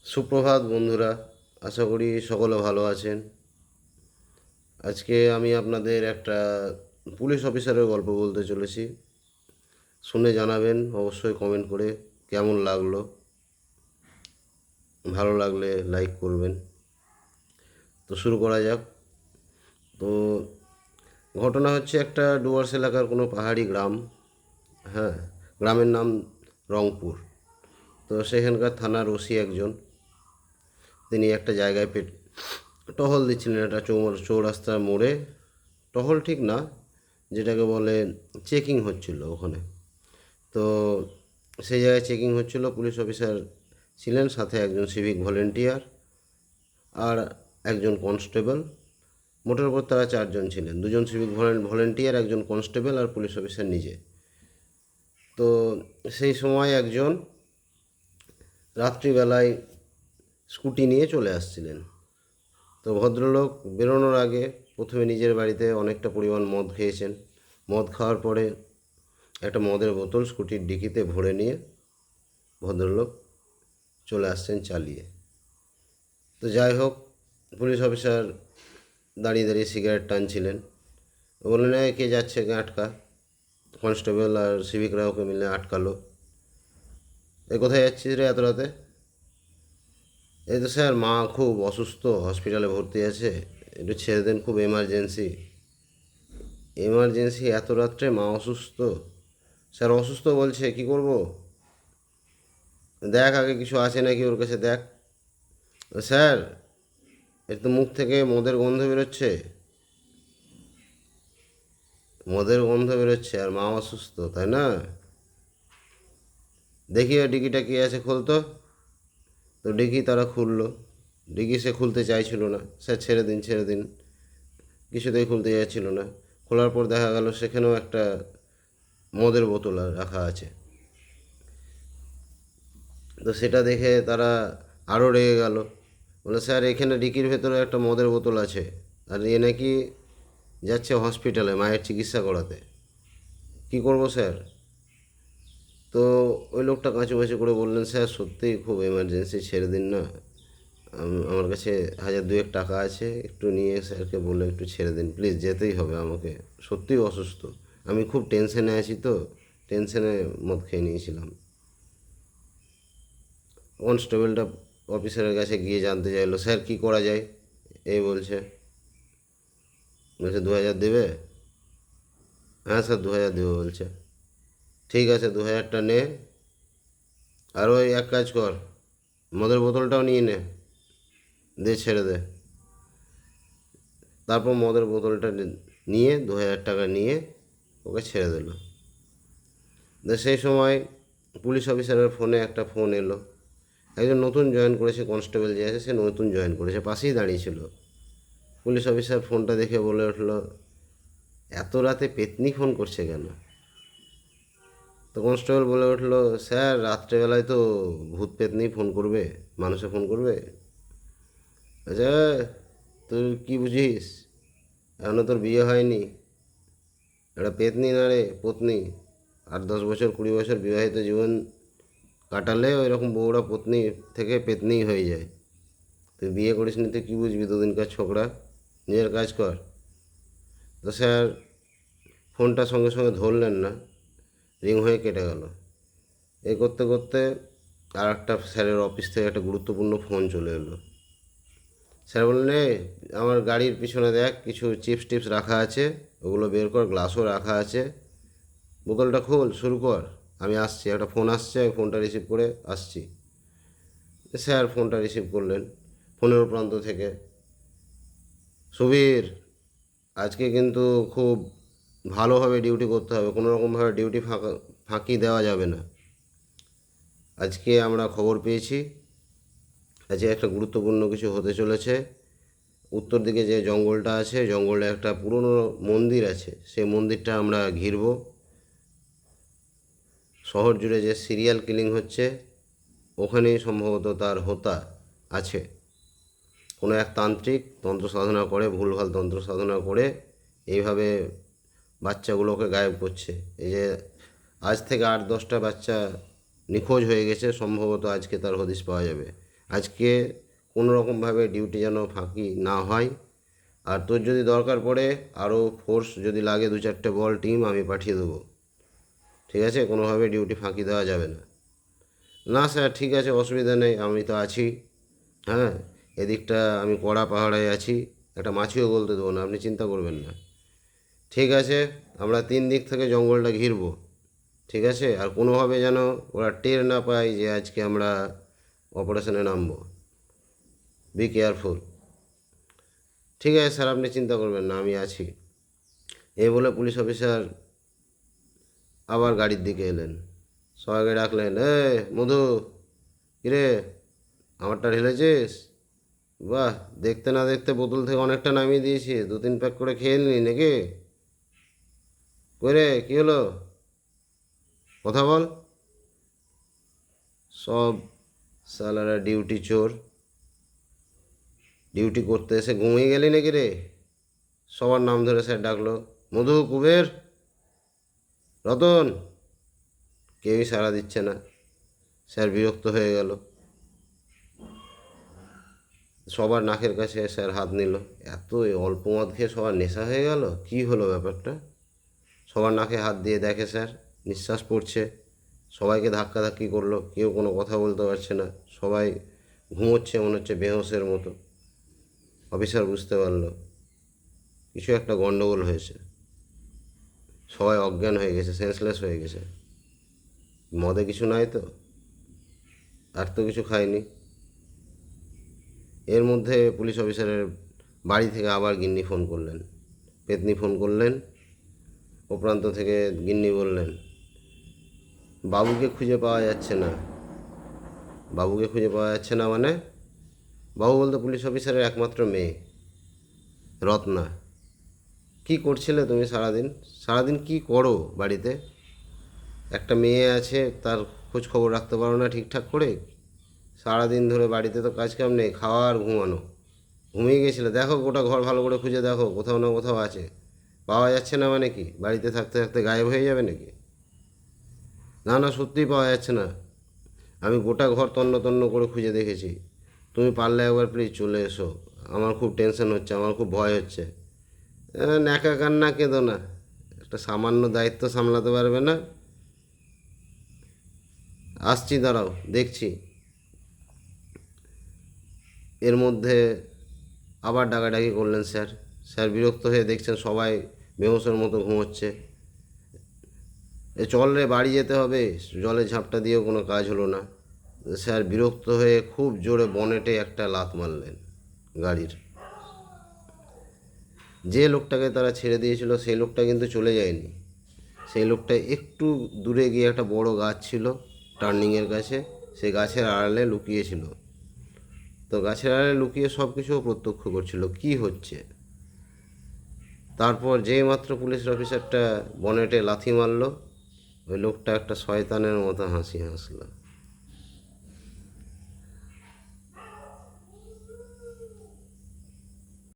সুপ্রভাত বন্ধুরা, আশা করি সকলে ভালো আছেন। আজকে আমি আপনাদের একটা পুলিশ অফিসারের গল্প বলতে চলেছি। শুনে জানাবেন অবশ্যই কমেন্ট করে কেমন লাগলো। ভালো লাগলে লাইক করবেন। তো শুরু করা যাক। তো ঘটনা হচ্ছে একটা ডুয়ার্স এলাকার কোনো পাহাড়ি গ্রাম। হ্যাঁ, গ্রামের নাম রংপুর। তো সেখানকার থানার ওসি একজন, তিনি একটা জায়গায় টহল দিচ্ছিলেন। একটা চৌরাস্তার মোড়ে, টহল ঠিক না, যেটাকে বলে চেকিং হচ্ছিল ওখানে। তো সেই জায়গায় চেকিং হচ্ছিল, পুলিশ অফিসার ছিলেন, সাথে একজন সিভিক ভলেন্টিয়ার আর একজন কনস্টেবল। মোটের উপর তারা চারজন ছিলেন, দুজন সিভিক ভলেন্টিয়ার, একজন কনস্টেবল আর পুলিশ অফিসার নিজে। তো সেই সময় একজন রাত্রিবেলায় স্কুটি নিয়ে চলে আসছিলেন। তো ভদ্রলোক বেরোনোর আগে প্রথমে নিজের বাড়িতে অনেকটা পরিমাণ মদ খেয়েছেন। মদ খাওয়ার পরে একটা মদের বোতল স্কুটির ডিকিতে ভরে নিয়ে ভদ্রলোক চলে আসছেন চালিয়ে। তো যাই হোক, পুলিশ অফিসার দাঁড়িয়ে দাঁড়িয়ে সিগারেট টানছিলেন। বললেন, কে যাচ্ছে, কে আটকা। কনস্টেবল আর সিভিকরা ওকে মিলে আটকালো। কোথায় যাচ্ছিস রে এত রাতে? এই তো স্যার, মা খুব অসুস্থ, হসপিটালে ভর্তি আছে, একটু ছেড়ে দেন, খুব এমার্জেন্সি। এমার্জেন্সি? এত রাত্রে মা অসুস্থ? স্যার অসুস্থ বলছে, কি করব? দেখ আগে কিছু আছে নাকি ওর কাছে, দেখ। স্যার, এর তো মুখ থেকে মদের গন্ধ বেরোচ্ছে, মদের গন্ধ বেরোচ্ছে, আর মা অসুস্থ, তাই না? দেখি ডিকিটা কি আছে, খুলতো। তো ডিকি তারা খুললো। ডিকি সে খুলতে চাইছিল না। স্যার ছেড়ে দিন, ছেড়ে দিন। কিছুতেই খুলতে চাইছিল না। খোলার পর দেখা গেল সেখানেও একটা মদের বোতল রাখা আছে। তো সেটা দেখে তারা আরও রেগে গেল। বলে, স্যার এখানে ডিকির ভেতরে একটা মদের বোতল আছে, আর এ নাকি যাচ্ছে হসপিটালে মায়ের চিকিৎসা করাতে। কি করব স্যার? তো ওই লোকটা কাঁচুমাচু করে বললেন, স্যার সত্যিই খুব এমার্জেন্সি, ছেড়ে দিন না। আমার কাছে 1,000-2,000 টাকা আছে, একটু নিয়ে স্যারকে বলে একটু ছেড়ে দিন প্লিজ, যেতেই হবে আমাকে, সত্যিই অসুস্থ। আমি খুব টেনশনে আছি, তো টেনশনে মদ খেয়ে নিয়েছিলাম। কনস্টেবলটা অফিসারের কাছে গিয়ে জানতে চাইলো, স্যার কি করা যায়? এই বলছে, 2,000 দেবে? হ্যাঁ স্যার, 2,000 দেবে বলছে। ঠিক আছে, 2,000টা নে, আর ওই এক কাজ কর, মদের বোতলটাও নিয়ে নে, দে ছেড়ে দে। তারপর মদের বোতলটা নিয়ে 2,000 টাকা নিয়ে ওকে ছেড়ে দিল। সেই সময় পুলিশ অফিসারের ফোনে একটা ফোন এলো। একজন নতুন জয়েন করেছে কনস্টেবল, যে আছে সে নতুন জয়েন করেছে, পাশেই দাঁড়িয়েছিল। পুলিশ অফিসার ফোনটা দেখে বলে উঠলো, এত রাতে পেতনি ফোন করছে কেন? তো কনস্টেবল বলে উঠলো, স্যার রাত্রেবেলায় তো ভূত পেতনি ফোন করবে, মানুষে ফোন করবে। আচ্ছা, তুই কি বুঝিস? এখনও তোর বিয়ে হয়নি, এটা পেতনি না রে, পত্নী। 8-10 বছর 20 বছর বিবাহিত জীবন কাটালে ওই রকম বউরা পত্নী থেকে পেতনি হয়ে যায়। তুই বিয়ে করিস নি, তুই কী বুঝবি? দুদিনকার ছোকরা, নিজের কাজ কর। তো স্যার ফোনটা সঙ্গে সঙ্গে ধরলেন না, রিং হয়ে কেটে গেল। এই করতে করতে আর একটা স্যারের অফিস থেকে একটা গুরুত্বপূর্ণ ফোন চলে এলো। স্যার বললেন, আমার গাড়ির পিছনে দেখ, কিছু চিপস টিপস রাখা আছে, ওগুলো বের কর, গ্লাসও রাখা আছে, বোতলটা খোল, শুরু কর, আমি আসছি, একটা ফোন আসছে, আমি ফোনটা রিসিভ করে আসছি। স্যার ফোনটা রিসিভ করলেন ফোনের প্রান্ত থেকে। সুবীর, আজকে কিন্তু খুব ভালোভাবে ডিউটি করতে হবে, কোনো রকমভাবে ডিউটি ফাঁকি দেওয়া যাবে না। আজকে আমরা খবর পেয়েছি, আজকে একটা গুরুত্বপূর্ণ কিছু হতে চলেছে। উত্তর দিকে যে জঙ্গলটা আছে, জঙ্গলে একটা পুরনো মন্দির আছে, সেই মন্দিরটা আমরা ঘিরব। শহর জুড়ে যে সিরিয়াল কিলিং হচ্ছে, ওখানেই সম্ভবত তার হোতা আছে। কোনো এক তান্ত্রিক তন্ত্র সাধনা করে, ভুলভাল তন্ত্র সাধনা করে এইভাবে বাচ্চাগুলোকে গায়েব করছে। এই যে আজ থেকে 8-10টা বাচ্চা নিখোঁজ হয়ে গেছে, সম্ভবত আজকে তার হদিশ পাওয়া যাবে। আজকে কোনো রকমভাবে ডিউটি যেন ফাঁকি না হয়। আর তোর যদি দরকার পড়ে আরও ফোর্স যদি লাগে 2-4টে বল টিম আমি পাঠিয়ে দেবো, ঠিক আছে? কোনোভাবে ডিউটি ফাঁকি দেওয়া যাবে না। না স্যার ঠিক আছে, অসুবিধা নেই, আমি তো আছি। হ্যাঁ, এদিকটা আমি কড়া পাহাড়ে আছি, একটা মাছিও বলতে দেবো না, আপনি চিন্তা করবেন না। ঠিক আছে, আমরা 3 দিক থেকে জঙ্গলটা ঘিরবো, ঠিক আছে? আর কোনোভাবে যেন ওরা টের না পায় যে আজকে আমরা অপারেশনে নামবো। Be careful. ঠিক আছে স্যার, আপনি চিন্তা করবেন না, আমি আছি। এই বলে পুলিশ অফিসার আবার গাড়ির দিকে এলেন, সবাইকে ডাকলেন, মধু, কিরে আমারটা ঢেলেছিস? বাহ, দেখতে না দেখতে বোতল থেকে অনেকটা নামিয়ে দিয়েছি, 2-3 প্যাক করে খেয়ে নিলি নাকি? করে কী হলো, কথা বল। সব সালারা ডিউটি চোর, ডিউটি করতে এসে ঘুমিয়ে গেলি নাকি রে? সবার নাম ধরে স্যার ডাকলো, মধু, কুবের, রতন, কেউই সাড়া দিচ্ছে না। স্যার বিরক্ত হয়ে গেল, সবার নাকের কাছে স্যার হাত নিল। এত অল্প মদ খেয়ে সবার নেশা হয়ে গেল, কি হলো ব্যাপারটা? সবার নাকে হাত দিয়ে দেখে স্যার নিঃশ্বাস পড়ছে। সবাইকে ধাক্কাধাক্কি করলো, কেউ কোনো কথা বলতে পারছে না, সবাই ঘুমোচ্ছে মনে হচ্ছে বেহোশের মতো। অফিসার বুঝতে পারলো কিছু একটা গণ্ডগোল হয়েছে, সবাই অজ্ঞান হয়ে গেছে, সেন্সলেস হয়ে গেছে। মদে কিছু নাই তো, আর তো কিছু খায়নি। এর মধ্যে পুলিশ অফিসারের বাড়ি থেকে আবার গিন্নি ফোন করলেন, পেতনি ফোন করলেন। ও প্রান্ত থেকে গিন্নি বললেন, বাবুকে খুঁজে পাওয়া যাচ্ছে না। বাবুকে খুঁজে পাওয়া যাচ্ছে না মানে? বাবু বলতে পুলিশ অফিসারের একমাত্র মেয়ে রত্না। কি করছিলে তুমি সারাদিন? সারাদিন কি করো বাড়িতে? একটা মেয়ে আছে, তার খোঁজ খবর রাখতে পারো না ঠিকঠাক করে? সারাদিন ধরে বাড়িতে তো কাজ কাম নেই, খাওয়া আর ঘুমানো। ঘুমিয়ে গেছিলে? দেখো গোটা ঘর ভালো করে খুঁজে দেখো, কোথাও না কোথাও আছে। পাওয়া যাচ্ছে না মানে কি বাড়িতে থাকতে থাকতে গায়েব হয়ে যাবে নাকি? না না, সত্যিই পাওয়া যাচ্ছে না। আমি গোটা ঘর তন্ন তন্ন করে খুঁজে দেখেছি। তুমি পারলে একবার প্লিজ চলে এসো, আমার খুব টেনশন হচ্ছে, আমার খুব ভয় হচ্ছে। ন্যাকা কান্না কেঁদো না, একটা সামান্য দায়িত্ব সামলাতে পারবে না? আসছি, দাঁড়াও, দেখছি। এর মধ্যে আবার ডাকাডাকি করলেন স্যার। স্যার বিরক্ত হয়ে দেখছেন সবাই বেহুশের মতো ঘুমোচ্ছে। চল রে, বাড়ি যেতে হবে। জলে ঝাঁপটা দিয়েও কোনো কাজ হলো না। স্যার বিরক্ত হয়ে খুব জোরে বনেটে একটা লাথ মারলেন গাড়ির। যে লোকটাকে তারা ছেড়ে দিয়েছিল সেই লোকটা কিন্তু চলে যায়নি। সেই লোকটা একটু দূরে গিয়ে একটা বড় গাছ ছিল টার্নিংয়ের কাছে, সেই গাছের আড়ালে লুকিয়েছিল। তো গাছের আড়ালে লুকিয়ে সব কিছু প্রত্যক্ষ করছিল কি হচ্ছে। তারপর যেই মাত্র পুলিশ অফিসারটা বনেটে লাথি মারল, ওই লোকটা একটা শয়তানের মতো হাসি হাসলো।